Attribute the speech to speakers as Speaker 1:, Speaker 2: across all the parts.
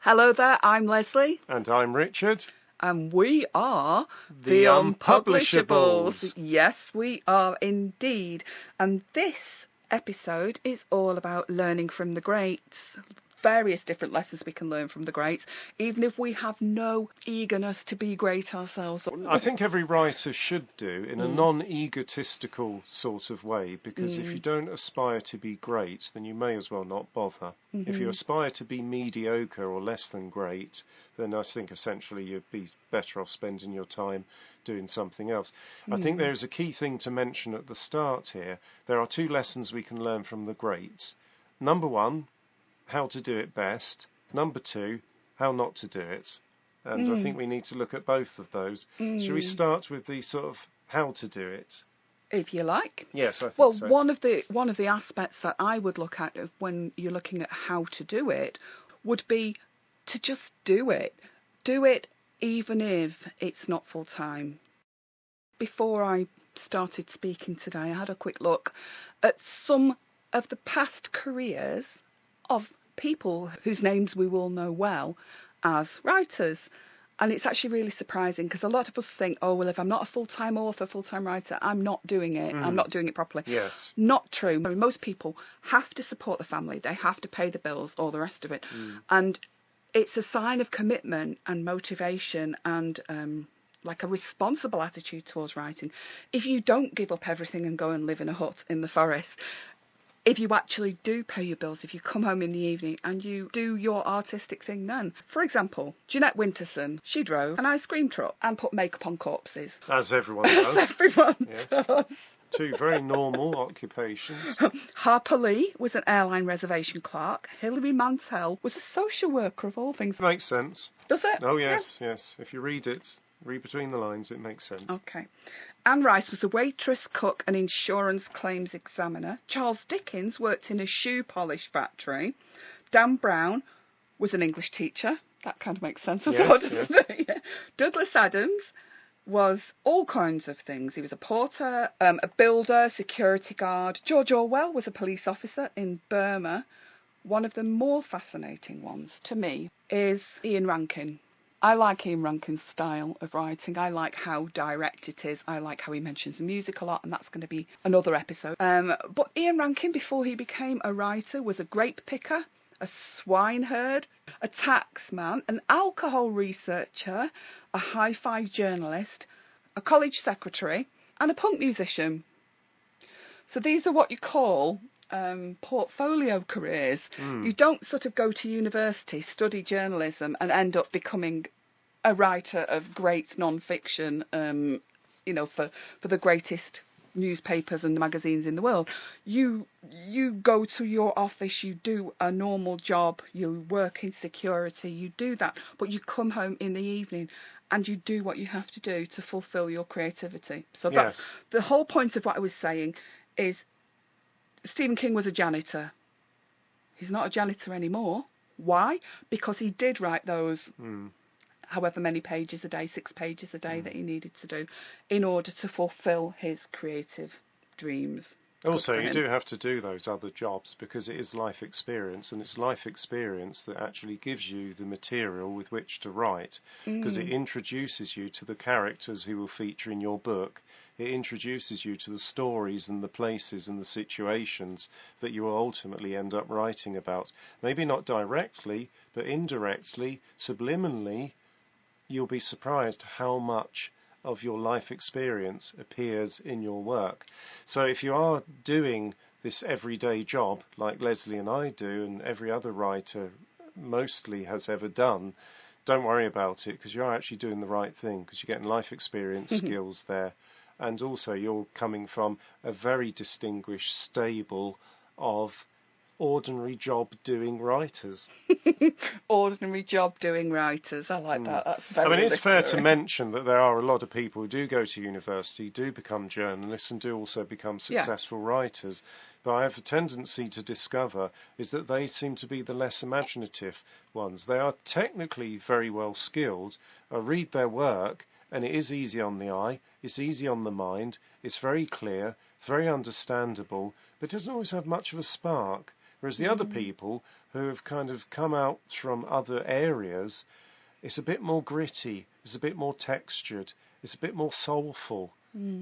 Speaker 1: Hello there, I'm Leslie.
Speaker 2: And I'm Richard.
Speaker 1: And we are
Speaker 2: The Unpublishables.
Speaker 1: Yes, we are indeed. And this episode is all about learning from the greats. Various different lessons we can learn from the greats, even if we have no eagerness to be great ourselves.
Speaker 2: I think every writer should do in a non-egotistical sort of way, because if you don't aspire to be great, then you may as well not bother. If you aspire to be mediocre or less than great, then I think essentially you'd be better off spending your time doing something else. I think there is a key thing to mention at the start here. There are two lessons we can learn from the greats. Number one, how to do it best. Number two, how not to do it. And I think we need to look at both of those. Shall we start with the sort of how to do it?
Speaker 1: If you like.
Speaker 2: Yes, I think so.
Speaker 1: Well, one of the aspects that I would look at when you're looking at how to do it would be to just do it. Do it even if it's not full time. Before I started speaking today, I had a quick look at some of the past careers of people whose names we will know well as writers. And it's actually really surprising, because a lot of us think, oh, well, if I'm not a full-time author, full-time writer, I'm not doing it. I'm not doing it properly.
Speaker 2: Yes.
Speaker 1: Not true. I mean, most people have to support the family. They have to pay the bills, all the rest of it. And it's a sign of commitment and motivation and like a responsible attitude towards writing. If you don't give up everything and go and live in a hut in the forest, if you actually do pay your bills, if you come home in the evening and you do your artistic thing then. For example, Jeanette Winterson, she drove an ice cream truck and put makeup on corpses.
Speaker 2: As everyone does.
Speaker 1: Everyone
Speaker 2: does. Two very normal occupations.
Speaker 1: Harper Lee was an airline reservation clerk. Hilary Mantel was a social worker, of all things.
Speaker 2: Makes sense.
Speaker 1: Does it?
Speaker 2: Oh, yes, yes. If you read between the lines, it makes sense.
Speaker 1: Okay. Anne Rice was a waitress, cook and insurance claims examiner. Charles Dickens worked in a shoe polish factory. Dan Brown was an English teacher. That kind of makes sense as well, doesn't it? Yeah. Douglas Adams was all kinds of things. He was a porter, a builder, security guard. George Orwell was a police officer in Burma. One of the more fascinating ones to me is Ian Rankin. I like Ian Rankin's style of writing. I like how direct it is. I like how he mentions music a lot, and that's going to be another episode. But Ian Rankin, before he became a writer, was a grape picker, a swineherd, a taxman, an alcohol researcher, a hi-fi journalist, a college secretary, and a punk musician. So these are what you call portfolio careers. You don't sort of go to university, study journalism and end up becoming a writer of great non-fiction, for the greatest newspapers and magazines in the world. You go to your office, you do a normal job, you work in security, you do that, but you come home in the evening and you do what you have to do to fulfill your creativity. So that's the whole point of what I was saying. Is Stephen King was a janitor. He's not a janitor anymore. Why? Because he did write those however many pages a day, 6 pages a day that he needed to do in order to fulfill his creative dreams.
Speaker 2: Also, you do have to do those other jobs because it is life experience, and it's life experience that actually gives you the material with which to write, because it introduces you to the characters who will feature in your book. It introduces you to the stories and the places and the situations that you will ultimately end up writing about. Maybe not directly, but indirectly, subliminally, you'll be surprised how much of your life experience appears in your work. So if you are doing this everyday job like Leslie and I do, and every other writer mostly has ever done, don't worry about it, because you're actually doing the right thing, because you're getting life experience skills there, and also you're coming from a very distinguished stable of ordinary job doing writers.
Speaker 1: Ordinary job doing writers. I like that. That's very
Speaker 2: it's fair to mention that there are a lot of people who do go to university, do become journalists, and do also become successful writers. But I have a tendency to discover is that they seem to be the less imaginative ones. They are technically very well skilled. I read their work, and it is easy on the eye, it's easy on the mind, it's very clear, very understandable, but it doesn't always have much of a spark. Whereas the other people who have kind of come out from other areas, it's a bit more gritty, it's a bit more textured, it's a bit more soulful,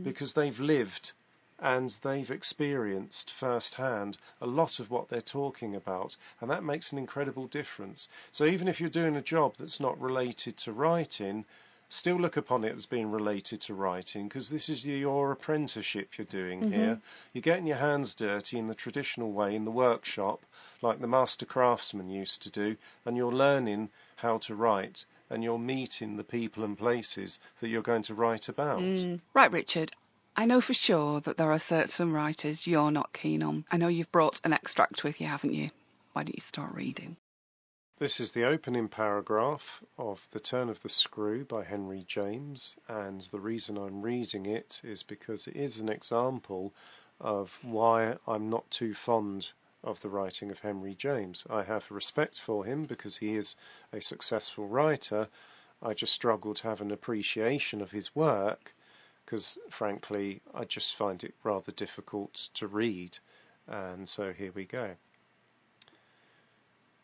Speaker 2: because they've lived and they've experienced firsthand a lot of what they're talking about, and that makes an incredible difference. So even if you're doing a job that's not related to writing, still look upon it as being related to writing, because this is your apprenticeship you're doing here. You're getting your hands dirty in the traditional way in the workshop, like the master craftsman used to do, and you're learning how to write, and you're meeting the people and places that you're going to write about.
Speaker 1: Right, Richard. I know for sure that there are certain writers you're not keen on. I know you've brought an extract with you, haven't you? Why don't you start reading?
Speaker 2: This is the opening paragraph of The Turn of the Screw by Henry James, and the reason I'm reading it is because it is an example of why I'm not too fond of the writing of Henry James. I have respect for him because he is a successful writer. I just struggle to have an appreciation of his work because, frankly, I just find it rather difficult to read. And so here we go.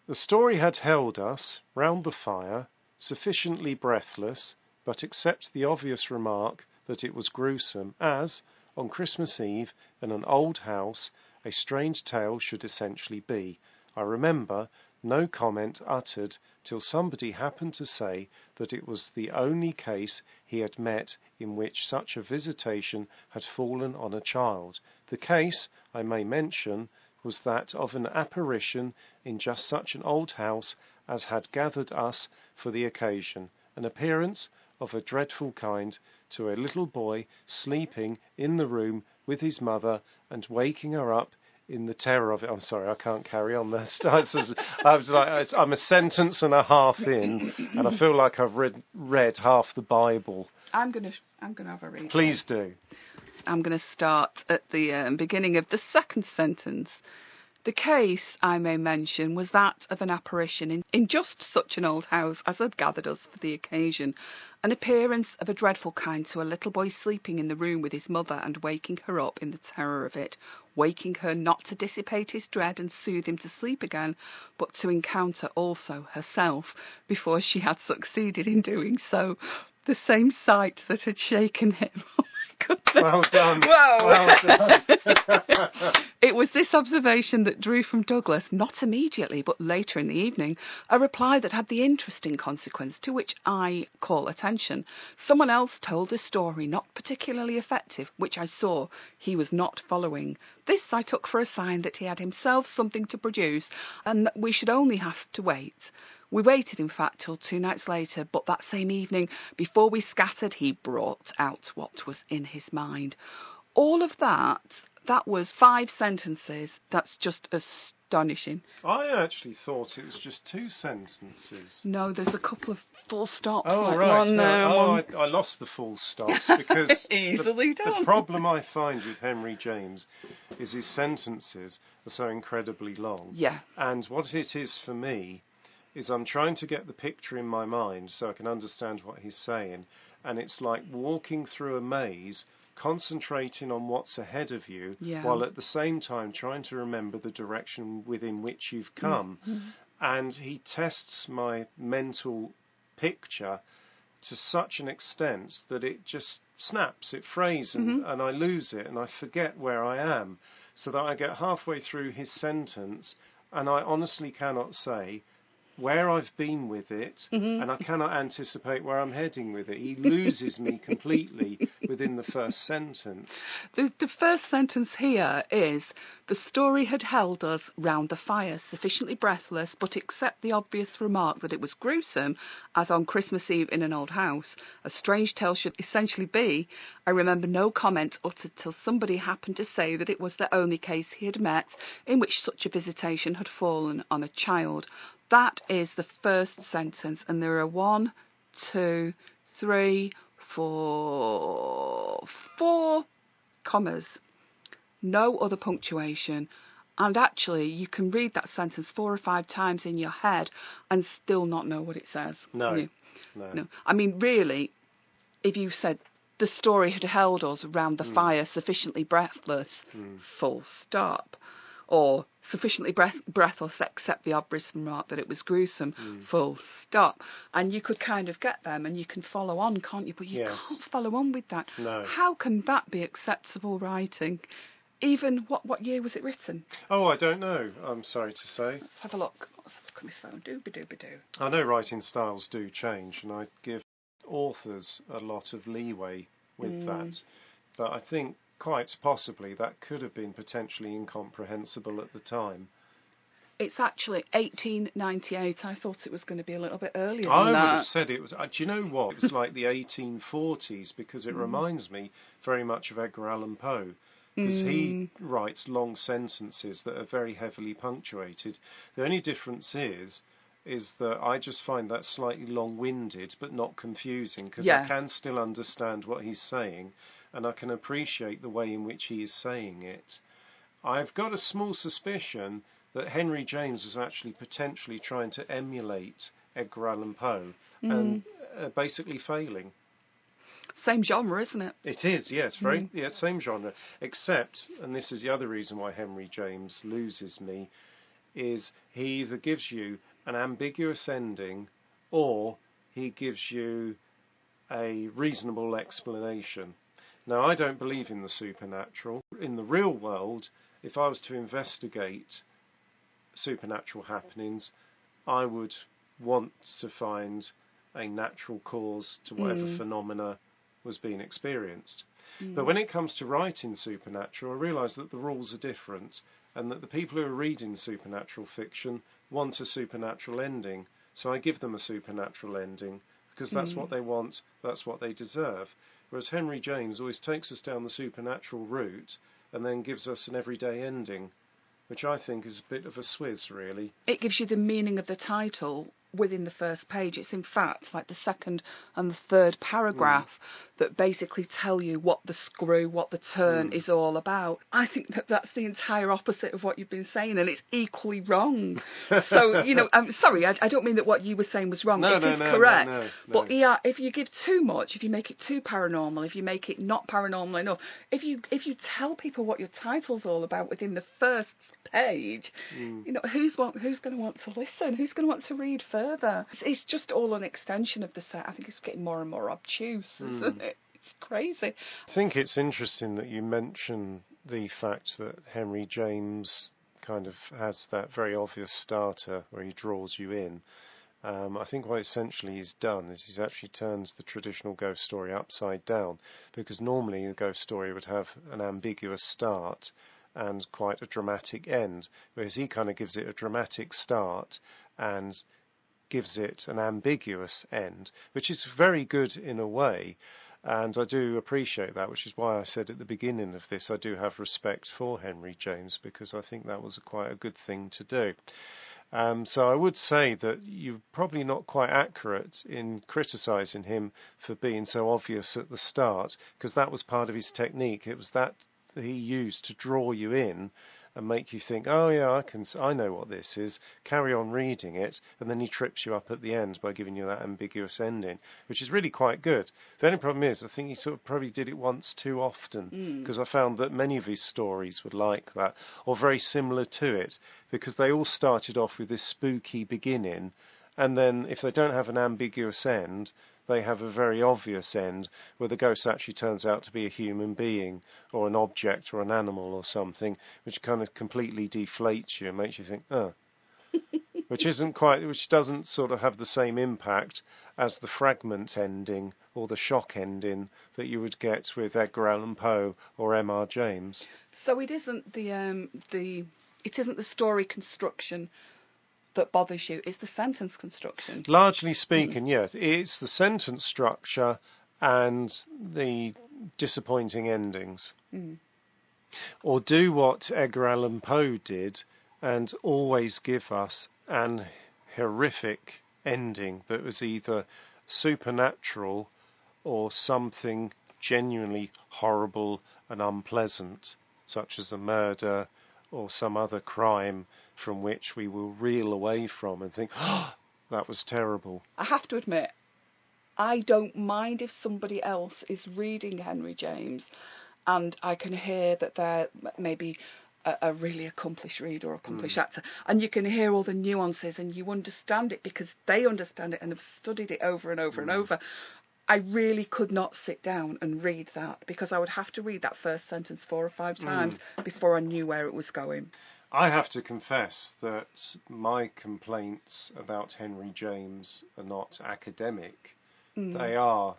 Speaker 2: The story had held us, round the fire, sufficiently breathless, but except the obvious remark that it was gruesome, as, on Christmas Eve, in an old house, a strange tale should essentially be. I remember no comment uttered till somebody happened to say that it was the only case he had met in which such a visitation had fallen on a child. The case, I may mention, was that of an apparition in just such an old house as had gathered us for the occasion, an appearance of a dreadful kind to a little boy sleeping in the room with his mother and waking her up in the terror of it. I'm sorry, I can't carry on there. I'm a sentence and a half in, and I feel like I've read half the Bible.
Speaker 1: I'm gonna have a read.
Speaker 2: Please do.
Speaker 1: I'm going to start at the beginning of the second sentence. The case, I may mention, was that of an apparition in just such an old house as had gathered us for the occasion, an appearance of a dreadful kind to a little boy sleeping in the room with his mother and waking her up in the terror of it, waking her not to dissipate his dread and soothe him to sleep again, but to encounter also herself, before she had succeeded in doing so, the same sight that had shaken him.
Speaker 2: Well done.
Speaker 1: Whoa.
Speaker 2: Well done.
Speaker 1: It was this observation that drew from Douglas, not immediately but later in the evening, a reply that had the interesting consequence to which I call attention. Someone else told a story not particularly effective, which I saw he was not following. This I took for a sign that he had himself something to produce and that we should only have to wait. We waited, in fact, till 2 nights later, but that same evening, before we scattered, he brought out what was in his mind. All of that was 5 sentences. That's just astonishing.
Speaker 2: I actually thought it was just 2 sentences.
Speaker 1: No, there's a couple of full stops.
Speaker 2: Oh,
Speaker 1: like
Speaker 2: right.
Speaker 1: One,
Speaker 2: I lost the full stops because
Speaker 1: easily done.
Speaker 2: The problem I find with Henry James is his sentences are so incredibly long.
Speaker 1: Yeah.
Speaker 2: And what it is for me is I'm trying to get the picture in my mind so I can understand what he's saying, and it's like walking through a maze, concentrating on what's ahead of you, while at the same time trying to remember the direction within which you've come. And he tests my mental picture to such an extent that it just snaps, it frays, and I lose it, and I forget where I am, so that I get halfway through his sentence and I honestly cannot say where I've been with it, and I cannot anticipate where I'm heading with it. He loses me completely within the first sentence.
Speaker 1: The first sentence here is, the story had held us round the fire, sufficiently breathless, but except the obvious remark that it was gruesome, as on Christmas Eve in an old house, a strange tale should essentially be, I remember no comment uttered till somebody happened to say that it was the only case he had met in which such a visitation had fallen on a child. That is the first sentence, and there are 1, 2, 3, 4 commas. No other punctuation. And actually, you can read that sentence 4 or 5 times in your head and still not know what it says.
Speaker 2: No.
Speaker 1: I mean, really, if you said, the story had held us round the fire, sufficiently breathless, full stop. or sufficiently breathless except the obvious remark that it was gruesome, full stop. And you could kind of get them and you can follow on, can't you? But you can't follow on with that.
Speaker 2: No.
Speaker 1: How can that be acceptable writing? Even, what year was it written?
Speaker 2: Oh, I don't know, I'm sorry to say.
Speaker 1: Let's have a look. Let's have a look at my phone. Dooby-dooby-doo.
Speaker 2: I know writing styles do change, and I give authors a lot of leeway with that. But I think quite possibly that could have been potentially incomprehensible at the time.
Speaker 1: It's actually 1898. I thought it was going to be a little bit earlier than
Speaker 2: I would
Speaker 1: that.
Speaker 2: have said it was... do you know what? It was like the 1840s, because it reminds me very much of Edgar Allan Poe. Because he writes long sentences that are very heavily punctuated. The only difference is that I just find that slightly long-winded but not confusing, because I can still understand what he's saying and I can appreciate the way in which he is saying it. I've got a small suspicion that Henry James was actually potentially trying to emulate Edgar Allan Poe and basically failing.
Speaker 1: Same genre, isn't it?
Speaker 2: It is, yes, same genre. Except, and this is the other reason why Henry James loses me, is he either gives you an ambiguous ending or he gives you a reasonable explanation. Now, I don't believe in the supernatural. In the real world, if I was to investigate supernatural happenings, I would want to find a natural cause to whatever phenomena was being experienced. But when it comes to writing supernatural, I realise that the rules are different, and that the people who are reading supernatural fiction want a supernatural ending. So I give them a supernatural ending, because that's what they want, that's what they deserve. Whereas Henry James always takes us down the supernatural route and then gives us an everyday ending, which I think is a bit of a swizz, really. It
Speaker 1: gives you the meaning of the title within the first page. It's in fact like the second and the third paragraph that basically tell you what the screw, what the turn is all about. I think that that's the entire opposite of what you've been saying, and it's equally wrong. So, you know, I'm sorry, I don't mean that what you were saying was wrong. It is correct. But if you give too much, if you make it too paranormal, if you make it not paranormal enough, if you tell people what your title's all about within the first page, you know, who's going to want to listen? Who's going to want to read further? It's just all an extension of the set. I think it's getting more and more obtuse, isn't it? It's crazy.
Speaker 2: I think it's interesting that you mention the fact that Henry James kind of has that very obvious starter where he draws you in. I think what essentially he's done is he's actually turned the traditional ghost story upside down, because normally the ghost story would have an ambiguous start and quite a dramatic end, whereas he kind of gives it a dramatic start and gives it an ambiguous end, which is very good in a way, and I do appreciate that, which is why I said at the beginning of this I do have respect for Henry James, because I think that was quite a good thing to do. So I would say that you're probably not quite accurate in criticising him for being so obvious at the start, because that was part of his technique. It was that he used to draw you in and make you think, oh yeah, I know what this is, carry on reading it, and then he trips you up at the end by giving you that ambiguous ending, which is really quite good. The only problem is, I think he sort of probably did it once too often, because I found that many of his stories were like that, or very similar to it, because they all started off with this spooky beginning, and then if they don't have an ambiguous end, they have a very obvious end, where the ghost actually turns out to be a human being, or an object, or an animal, or something, which kind of completely deflates you and makes you think, oh. which doesn't sort of have the same impact as the fragment ending, or the shock ending, that you would get with Edgar Allan Poe or M.R. James.
Speaker 1: So it isn't the story construction that bothers you, is the sentence construction.
Speaker 2: Largely speaking, yes. It's the sentence structure and the disappointing endings. Or do what Edgar Allan Poe did and always give us an horrific ending that was either supernatural or something genuinely horrible and unpleasant, such as a murder or some other crime from which we will reel away from and think, oh, that was terrible.
Speaker 1: I have to admit, I don't mind if somebody else is reading Henry James and I can hear that they're maybe a really accomplished reader or accomplished actor, and you can hear all the nuances and you understand it because they understand it and have studied it over and over and over. I really could not sit down and read that because I would have to read that first sentence 4 or 5 times before I knew where it was going.
Speaker 2: I have to confess that my complaints about Henry James are not academic. They are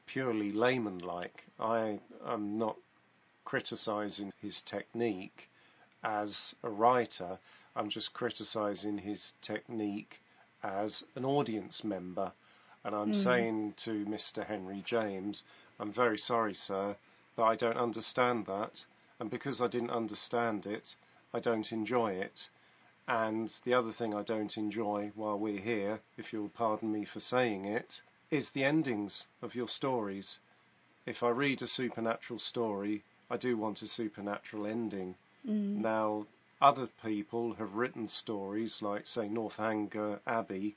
Speaker 2: purely layman-like. I am not criticising his technique as a writer. I'm just criticising his technique as an audience member. And I'm saying to Mr. Henry James, I'm very sorry, sir, but I don't understand that. And because I didn't understand it, I don't enjoy it. And the other thing I don't enjoy while we're here, if you'll pardon me for saying it, is the endings of your stories. If I read a supernatural story, I do want a supernatural ending. Now, other people have written stories like, say, Northanger Abbey,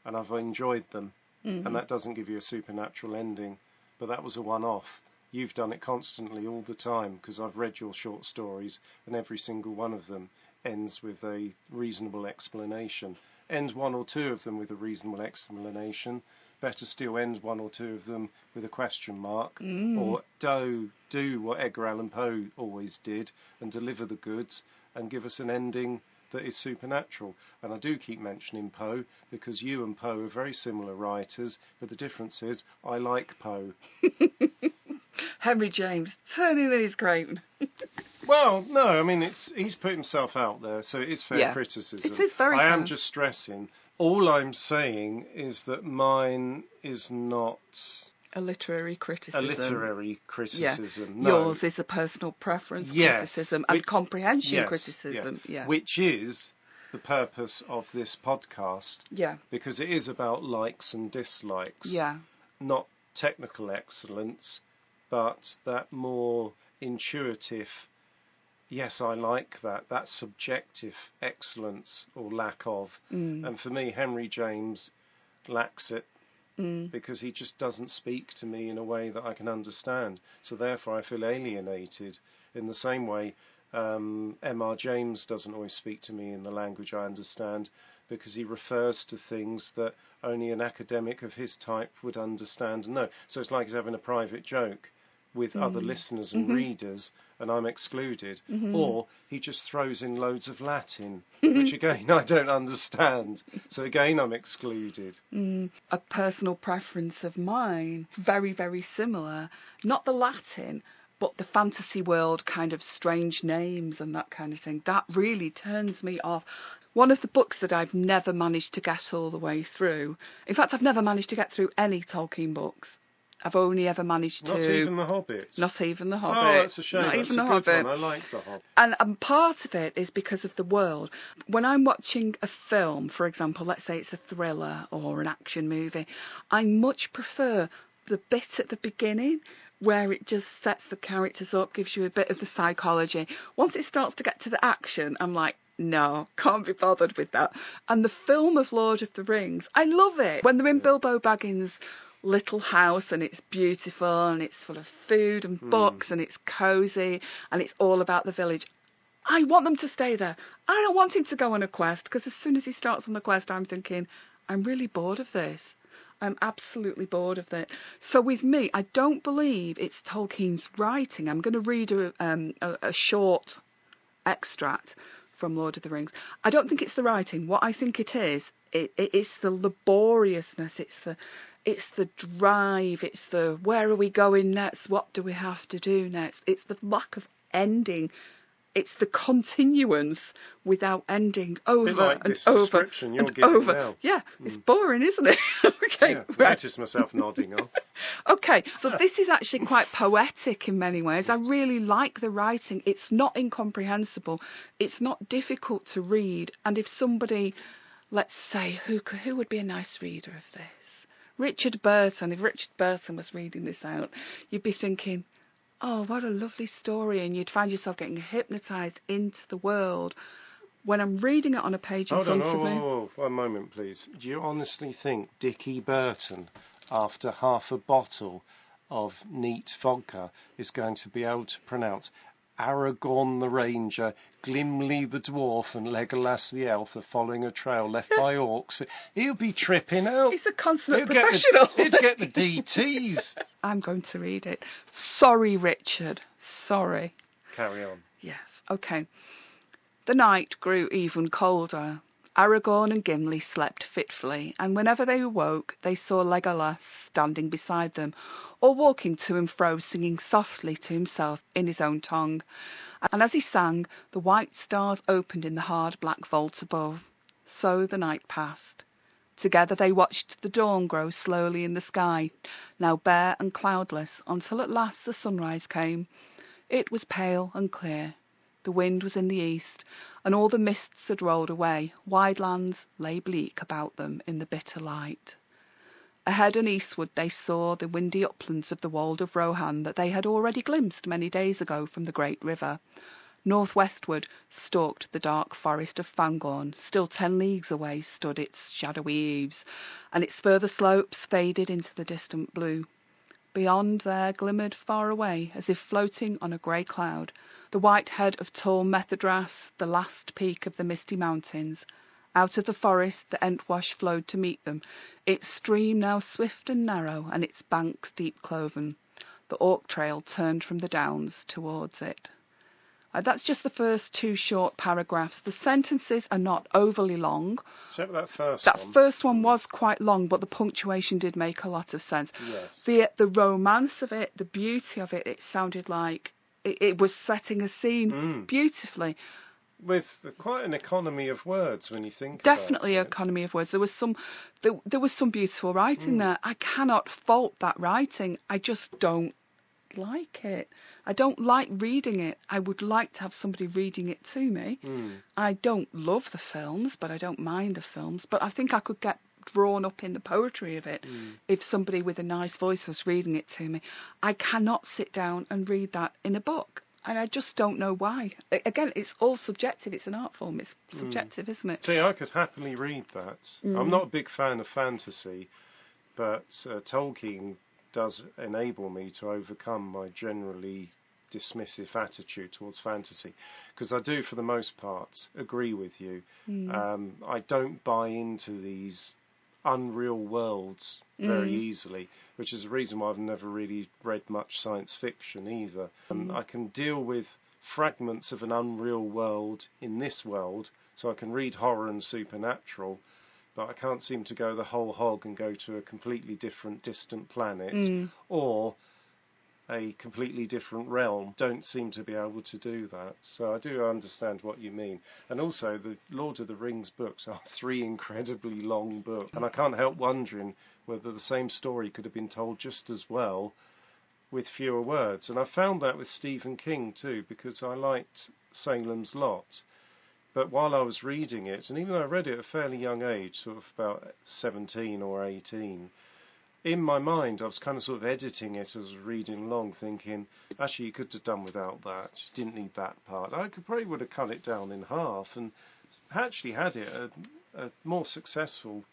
Speaker 2: and I've enjoyed them. And that doesn't give you a supernatural ending, but that was a one-off. You've done it constantly all the time, because I've read your short stories, and every single one of them ends with a reasonable explanation. End 1 or 2 of them with a reasonable explanation. Better still, end 1 or 2 of them with a question mark. Or do what Edgar Allan Poe always did, and deliver the goods, and give us an ending that is supernatural. And I do keep mentioning Poe because you and Poe are very similar writers, but the difference is I like Poe.
Speaker 1: Henry James, turning in his grave.
Speaker 2: Well, no, I mean, he's put himself out there, so it is fair criticism.
Speaker 1: It is very fair.
Speaker 2: I am just stressing. All I'm saying is that mine is not
Speaker 1: a literary criticism.
Speaker 2: A literary criticism.
Speaker 1: Yeah.
Speaker 2: No.
Speaker 1: Yours is a personal preference criticism and comprehension criticism.
Speaker 2: Yes. Which is the purpose of this podcast.
Speaker 1: Yeah.
Speaker 2: Because it is about likes and dislikes.
Speaker 1: Yeah.
Speaker 2: Not technical excellence, but that more intuitive, yes, I like that. That subjective excellence or lack of. And for me, Henry James lacks it. Because he just doesn't speak to me in a way that I can understand. So therefore I feel alienated. In the same way, M.R. James doesn't always speak to me in the language I understand, because he refers to things that only an academic of his type would understand and know. So it's like he's having a private joke with other listeners and readers, and I'm excluded. Or he just throws in loads of Latin, which again I don't understand. So again I'm excluded.
Speaker 1: A personal preference of mine, very, very similar. Not the Latin, but the fantasy world kind of strange names and that kind of thing. That really turns me off. One of the books that I've never managed to get all the way through, in fact I've never managed to get through any Tolkien books. I've only ever managed to...
Speaker 2: Not even The Hobbit?
Speaker 1: Not even The Hobbit.
Speaker 2: Oh, that's a shame.
Speaker 1: Not
Speaker 2: That's
Speaker 1: even
Speaker 2: a
Speaker 1: The
Speaker 2: good
Speaker 1: Hobbit.
Speaker 2: one. I like The Hobbit.
Speaker 1: And part of it is because of the world. When I'm watching a film, for example, let's say it's a thriller or an action movie, I much prefer the bit at the beginning where it just sets the characters up, gives you a bit of the psychology. Once it starts to get to the action, I'm like, no, can't be bothered with that. And the film of Lord of the Rings, I love it. When they're in Bilbo Baggins' little house and it's beautiful and it's full of food and books and it's cosy and it's all about the village, I want them to stay there. I don't want him to go on a quest, because as soon as he starts on the quest I'm thinking, I'm really bored of this. I'm absolutely bored of it. So with me, I don't believe it's Tolkien's writing. I'm going to read a short extract from Lord of the Rings. I don't think it's the writing. What I think it is, it's the laboriousness, it's the drive, it's the where are we going next, what do we have to do next, it's the lack of ending, it's the continuance without ending over
Speaker 2: like
Speaker 1: and
Speaker 2: this
Speaker 1: over
Speaker 2: description you're
Speaker 1: and
Speaker 2: giving
Speaker 1: over.
Speaker 2: now.
Speaker 1: Yeah, it's boring, isn't it? Okay,
Speaker 2: Yeah,
Speaker 1: right.
Speaker 2: notice myself nodding off.
Speaker 1: Okay, so this is actually quite poetic in many ways. I really like the writing. It's not incomprehensible. It's not difficult to read. And if somebody, let's say, who would be a nice reader of this? Richard Burton. If Richard Burton was reading this out, you'd be thinking, oh, what a lovely story. And you'd find yourself getting hypnotised into the world. When I'm reading it on a page in front of me...
Speaker 2: Hold on, 1 moment, please. Do you honestly think Dickie Burton, after half a bottle of neat vodka, is going to be able to pronounce Aragorn the Ranger, Gimli the Dwarf and Legolas the Elf are following a trail left by orcs, he'll be tripping out.
Speaker 1: He's a consummate professional.
Speaker 2: He'd get the DTs.
Speaker 1: I'm going to read it. Sorry, Richard. Sorry.
Speaker 2: Carry on.
Speaker 1: Yes, okay. The night grew even colder. Aragorn and Gimli slept fitfully, and whenever they awoke, they saw Legolas standing beside them, or walking to and fro, singing softly to himself in his own tongue. And as he sang, the white stars opened in the hard black vault above. So the night passed. Together they watched the dawn grow slowly in the sky, now bare and cloudless, until at last the sunrise came. It was pale and clear. The wind was in the east, and all the mists had rolled away. Wide lands lay bleak about them in the bitter light. Ahead and eastward they saw the windy uplands of the wold of Rohan that they had already glimpsed many days ago from the great river. Northwestward stalked the dark forest of Fangorn. Still 10 leagues away stood its shadowy eaves, and its further slopes faded into the distant blue. Beyond there glimmered far away, as if floating on a grey cloud, the white head of tall Methydras, the last peak of the misty mountains. Out of the forest the Entwash flowed to meet them, its stream now swift and narrow, and its banks deep cloven. The Orc trail turned from the downs towards it. That's just the first 2 short paragraphs. The sentences are not overly long.
Speaker 2: Except that first
Speaker 1: one.
Speaker 2: That
Speaker 1: first one was quite long, but the punctuation did make a lot of sense.
Speaker 2: Yes.
Speaker 1: The romance of it, the beauty of it, it sounded like it was setting a scene beautifully.
Speaker 2: With quite an economy of words when you think
Speaker 1: Definitely
Speaker 2: about it.
Speaker 1: Economy of words. There was some beautiful writing there. I cannot fault that writing. I just don't like it. I don't like reading it. I would like to have somebody reading it to me. I don't love the films, but I don't mind the films. But I think I could get drawn up in the poetry of it if somebody with a nice voice was reading it to me. I cannot sit down and read that in a book. And I just don't know why. Again, it's all subjective. It's an art form. It's subjective, isn't it?
Speaker 2: See, I could happily read that. I'm not a big fan of fantasy, but Tolkien does enable me to overcome my generally dismissive attitude towards fantasy, because I do, for the most part, agree with you. I don't buy into these unreal worlds very easily, which is the reason why I've never really read much science fiction either. I can deal with fragments of an unreal world in this world, so I can read horror and supernatural, but I can't seem to go the whole hog and go to a completely different distant planet or a completely different realm. Don't seem to be able to do that. So I do understand what you mean. And also, the Lord of the Rings books are 3 incredibly long books, and I can't help wondering whether the same story could have been told just as well with fewer words. And I found that with Stephen King too, because I liked Salem's Lot. But while I was reading it, and even though I read it at a fairly young age, sort of about 17 or 18, in my mind I was kind of sort of editing it as I was reading along, thinking, actually you could have done without that, you didn't need that part. I probably would have cut it down in half and actually had it a more successful,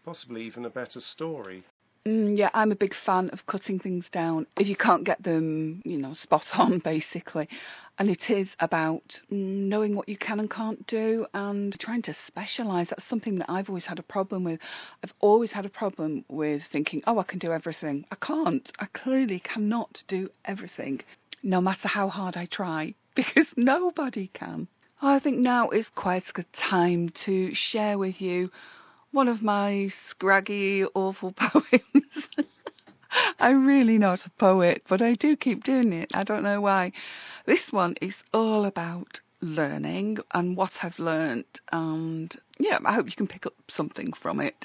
Speaker 2: possibly even a better story.
Speaker 1: Yeah, I'm a big fan of cutting things down if you can't get them, spot on, basically. And it is about knowing what you can and can't do and trying to specialise. That's something that I've always had a problem with. I've always had a problem with thinking, I can do everything. I can't. I clearly cannot do everything, no matter how hard I try, because nobody can. I think now is quite a good time to share with you one of my scraggy, awful poems. I'm really not a poet, but I do keep doing it. I don't know why. This one is all about learning and what I've learnt, and I hope you can pick up something from it.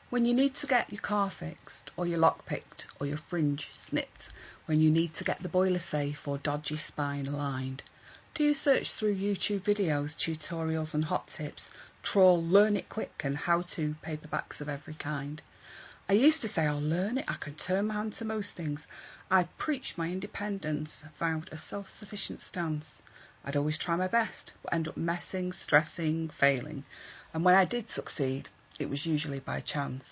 Speaker 1: When you need to get your car fixed, or your lock picked, or your fringe snipped, when you need to get the boiler safe or dodgy spine aligned, do you search through YouTube videos, tutorials and hot tips, trawl Learn It Quick and how-to paperbacks of every kind? I used to say I'll learn it, I can turn my hand to most things. I'd preach my independence, vowed a self-sufficient stance. I'd always try my best, but end up messing, stressing, failing. And when I did succeed, it was usually by chance.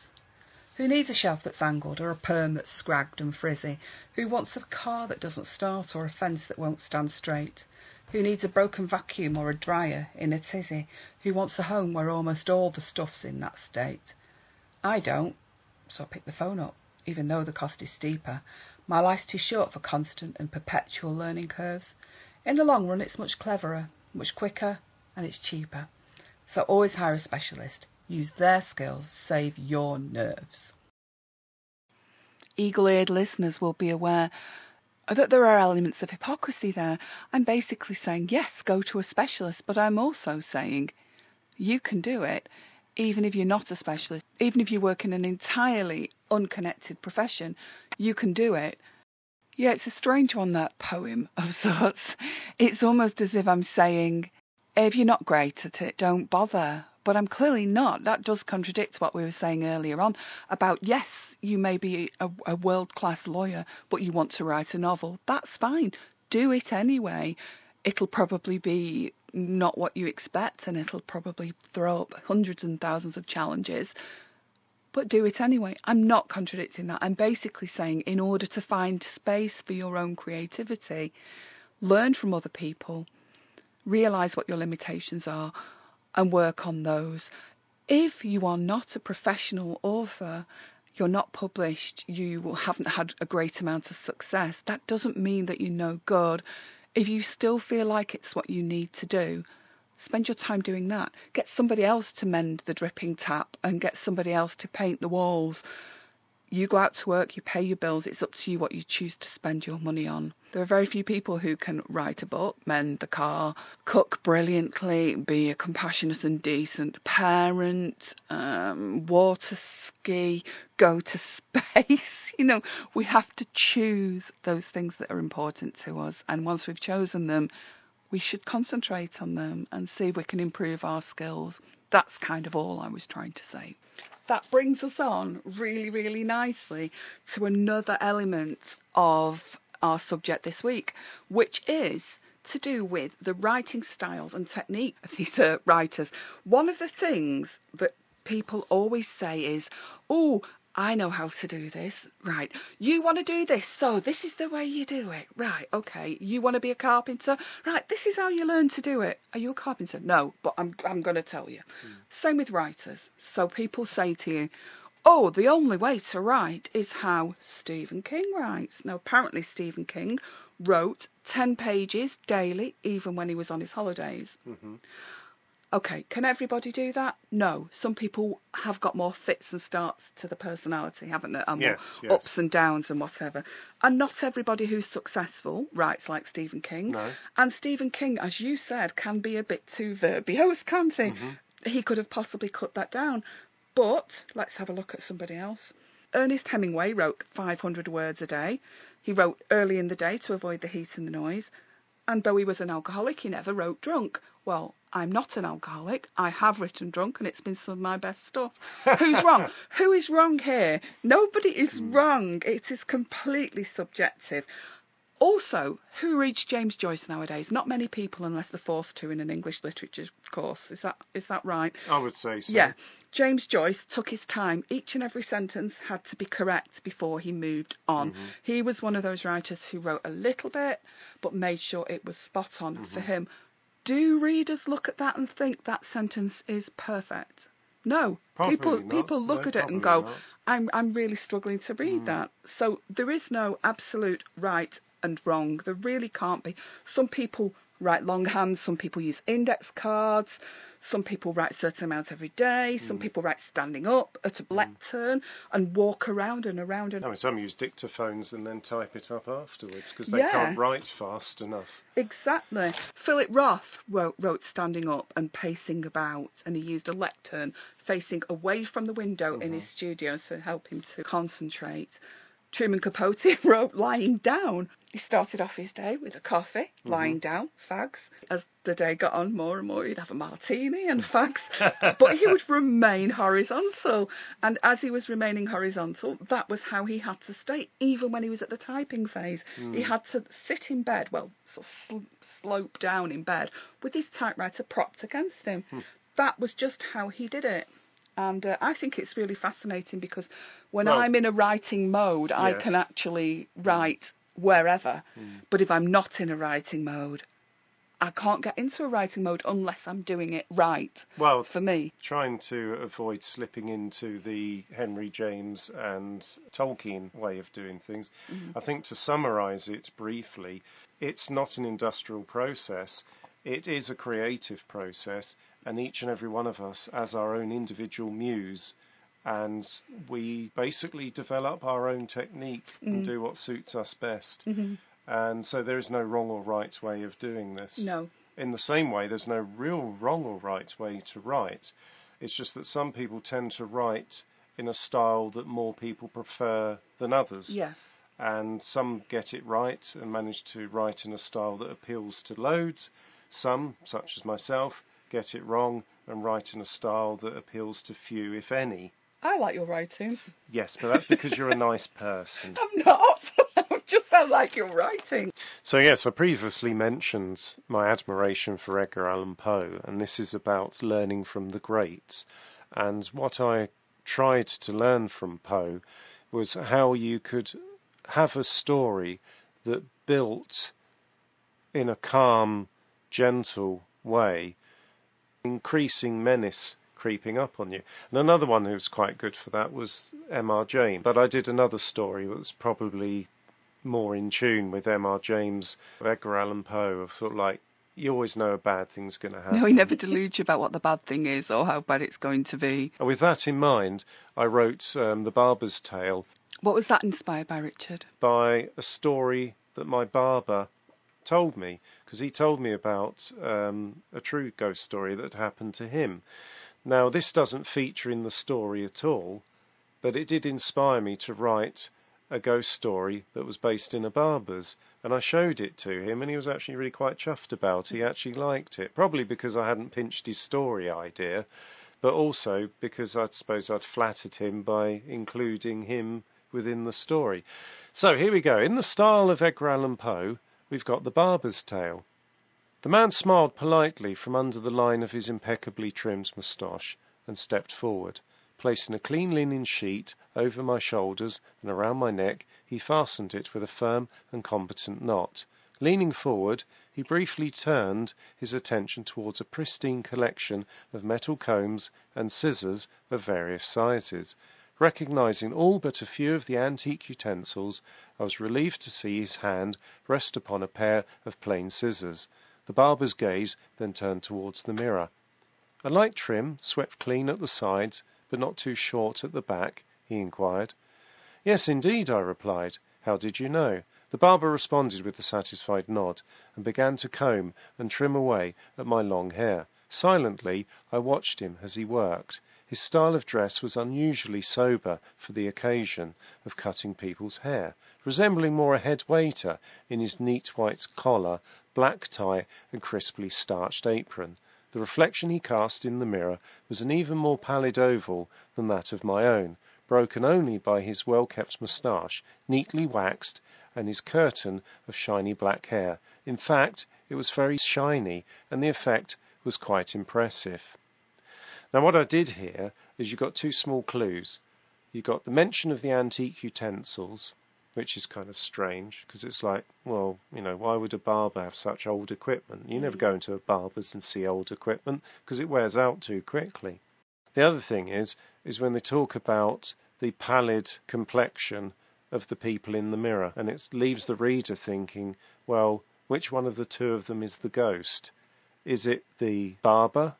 Speaker 1: Who needs a shelf that's angled or a perm that's scragged and frizzy? Who wants a car that doesn't start or a fence that won't stand straight? Who needs a broken vacuum or a dryer in a tizzy? Who wants a home where almost all the stuff's in that state? I don't, so I pick the phone up, even though the cost is steeper. My life's too short for constant and perpetual learning curves. In the long run, it's much cleverer, much quicker, and it's cheaper. So always hire a specialist. Use their skills, save your nerves. Eagle-eared listeners will be aware that there are elements of hypocrisy there. I'm basically saying, yes, go to a specialist, but I'm also saying you can do it even if you're not a specialist. Even if you work in an entirely unconnected profession, you can do it. Yeah, it's a strange one, that poem of sorts. It's almost as if I'm saying, if you're not great at it, don't bother. But I'm clearly not. That does contradict what we were saying earlier on about, yes, you may be a world-class lawyer, but you want to write a novel. That's fine. Do it anyway. It'll probably be not what you expect, and it'll probably throw up hundreds and thousands of challenges. But do it anyway. I'm not contradicting that. I'm basically saying, in order to find space for your own creativity, learn from other people, realise what your limitations are, and work on those. If you are not a professional author, you're not published, you haven't had a great amount of success, that doesn't mean that you're no good. If you still feel like it's what you need to do, spend your time doing that. Get somebody else to mend the dripping tap and get somebody else to paint the walls. You go out to work, you pay your bills, it's up to you what you choose to spend your money on. There are very few people who can write a book, mend the car, cook brilliantly, be a compassionate and decent parent, water ski, go to space. We have to choose those things that are important to us. And once we've chosen them, we should concentrate on them and see if we can improve our skills. That's kind of all I was trying to say. That brings us on really, really nicely to another element of our subject this week, which is to do with the writing styles and technique of these writers. One of the things that people always say is, oh, I know how to do this. Right. You want to do this, so this is the way you do it. Right. Okay. You want to be a carpenter? Right. This is how you learn to do it. Are you a carpenter? No, but I'm going to tell you. Same with writers. So people say to you, oh, the only way to write is how Stephen King writes. Now, apparently Stephen King wrote 10 pages daily, even when he was on his holidays. Mm-hmm. Okay, can everybody do that? No. Some people have got more fits and starts to the personality, haven't they? And
Speaker 2: yes.
Speaker 1: Ups and downs and whatever. And not everybody who's successful writes like Stephen King.
Speaker 2: No.
Speaker 1: And Stephen King, as you said, can be a bit too verbose, can't he?
Speaker 2: Mm-hmm.
Speaker 1: He could have possibly cut that down. But let's have a look at somebody else. Ernest Hemingway wrote 500 words a day. He wrote early in the day to avoid the heat and the noise. And though he was an alcoholic, he never wrote drunk. Well, I'm not an alcoholic. I have written drunk, and it's been some of my best stuff. Who's wrong? Who is wrong here? Nobody is wrong. It is completely subjective. Also, who reads James Joyce nowadays? Not many people, unless they're forced to in an English literature course. Is that right?
Speaker 2: I would say so.
Speaker 1: Yeah. James Joyce took his time. Each and every sentence had to be correct before he moved on. Mm-hmm. He was one of those writers who wrote a little bit, but made sure it was spot on for him. Do readers look at that and think that sentence is perfect? No. People look at it and go, I'm really struggling to read that. So there is no absolute right and wrong. There really can't be. Some people write longhand, some people use index cards, some people write a certain amount every day, some people write standing up at a lectern and walk around and around. And
Speaker 2: some use dictaphones and then type it up afterwards because they can't write fast enough.
Speaker 1: Exactly. Philip Roth wrote standing up and pacing about, and he used a lectern facing away from the window in his studio to help him to concentrate. Truman Capote wrote lying down. He started off his day with a coffee, lying down, fags. As the day got on more and more, he'd have a martini and fags. But he would remain horizontal. And as he was remaining horizontal, that was how he had to stay, even when he was at the typing phase. He had to sit in bed, well, sort of slope down in bed, with his typewriter propped against him. That was just how he did it. And I think it's really fascinating because when
Speaker 2: Well,
Speaker 1: I'm in a writing mode, I
Speaker 2: yes.
Speaker 1: can actually write wherever. But if I'm not in a writing mode, I can't get into a writing mode unless I'm doing it right,
Speaker 2: Well,
Speaker 1: for me.
Speaker 2: trying to avoid slipping into the Henry James and Tolkien way of doing things, I think to summarise it briefly, it's not an industrial process. It is a creative process, and each and every one of us has our own individual muse, and we basically develop our own technique and do what suits us best. And so there is no wrong or right way of doing this.
Speaker 1: No.
Speaker 2: In the same way, there's no real wrong or right way to write. It's just that some people tend to write in a style that more people prefer than others.
Speaker 1: Yeah.
Speaker 2: And some get it right and manage to write in a style that appeals to loads. Some, such as myself, get it wrong and write in a style that appeals to few, if any.
Speaker 1: I like your writing.
Speaker 2: Yes, but that's because you're a nice person.
Speaker 1: I'm not. I just sound like your writing.
Speaker 2: So yes, I previously mentioned my admiration for Edgar Allan Poe, and this is about learning from the greats. And what I tried to learn from Poe was how you could have a story that built in a calm, gentle way, increasing menace creeping up on you. And another one who was quite good for that was M.R. James. But I did another story that was probably more in tune with M.R. James, Edgar Allan Poe, of sort of like, you always know a bad thing's going to happen.
Speaker 1: No, he never deludes you about what the bad thing is or how bad it's going to be.
Speaker 2: And with that in mind, I wrote The Barber's Tale.
Speaker 1: What was that inspired by, Richard?
Speaker 2: By a story that my barber told me, because he told me about a true ghost story that happened to him. Now, this doesn't feature in the story at all, but it did inspire me to write a ghost story that was based in a barber's, and I showed it to him, and he was actually really quite chuffed about it. He actually liked it, probably because I hadn't pinched his story idea, but also because I suppose I'd flattered him by including him within the story. So here we go. In the style of Edgar Allan Poe, we've got The Barber's Tale. The man smiled politely from under the line of his impeccably trimmed moustache and stepped forward. Placing a clean linen sheet over my shoulders and around my neck, he fastened it with a firm and competent knot. Leaning forward, he briefly turned his attention towards a pristine collection of metal combs and scissors of various sizes. Recognizing all but a few of the antique utensils, I was relieved to see his hand rest upon a pair of plain scissors. The barber's gaze then turned towards the mirror. A light trim, swept clean at the sides, but not too short at the back, he inquired. Yes, indeed, I replied. How did you know? The barber responded with a satisfied nod, and began to comb and trim away at my long hair. Silently, I watched him as he worked. His style of dress was unusually sober for the occasion of cutting people's hair, resembling more a head waiter in his neat white collar, black tie, and crisply starched apron. The reflection he cast in the mirror was an even more pallid oval than that of my own, broken only by his well-kept moustache, neatly waxed, and his curtain of shiny black hair. In fact, it was very shiny, and the effect was quite impressive. Now, what I did here is you got two small clues. You got the mention of the antique utensils, which is kind of strange, because it's like, well, you know, why would a barber have such old equipment? You never go into a barber's and see old equipment, because it wears out too quickly. The other thing is when they talk about the pallid complexion of the people in the mirror, and it leaves the reader thinking, well, which one of the two of them is the ghost? Is it the barber,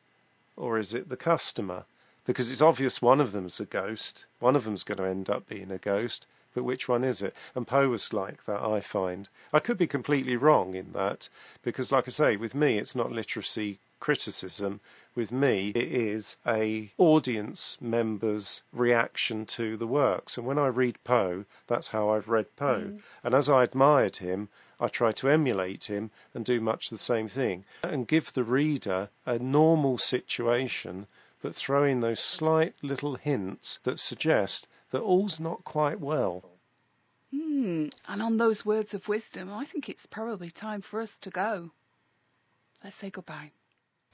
Speaker 2: or is it the customer? Because it's obvious one of them's a ghost, one of them's going to end up being a ghost, but which one is it? And Poe was like that, I find. I could be completely wrong in that, because like I say, with me it's not literacy criticism. With me it is a audience member's reaction to the works. And when I read Poe, that's how I've read Poe. And as I admired him, I try to emulate him and do much the same thing. And give the reader a normal situation, but throw in those slight little hints that suggest that all's not quite well.
Speaker 1: And on those words of wisdom, I think it's probably time for us to go. Let's say goodbye.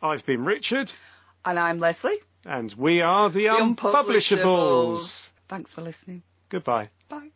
Speaker 2: I've been Richard.
Speaker 1: And I'm Leslie.
Speaker 2: And we are the Unpublishables.
Speaker 1: Thanks for listening.
Speaker 2: Goodbye.
Speaker 1: Bye.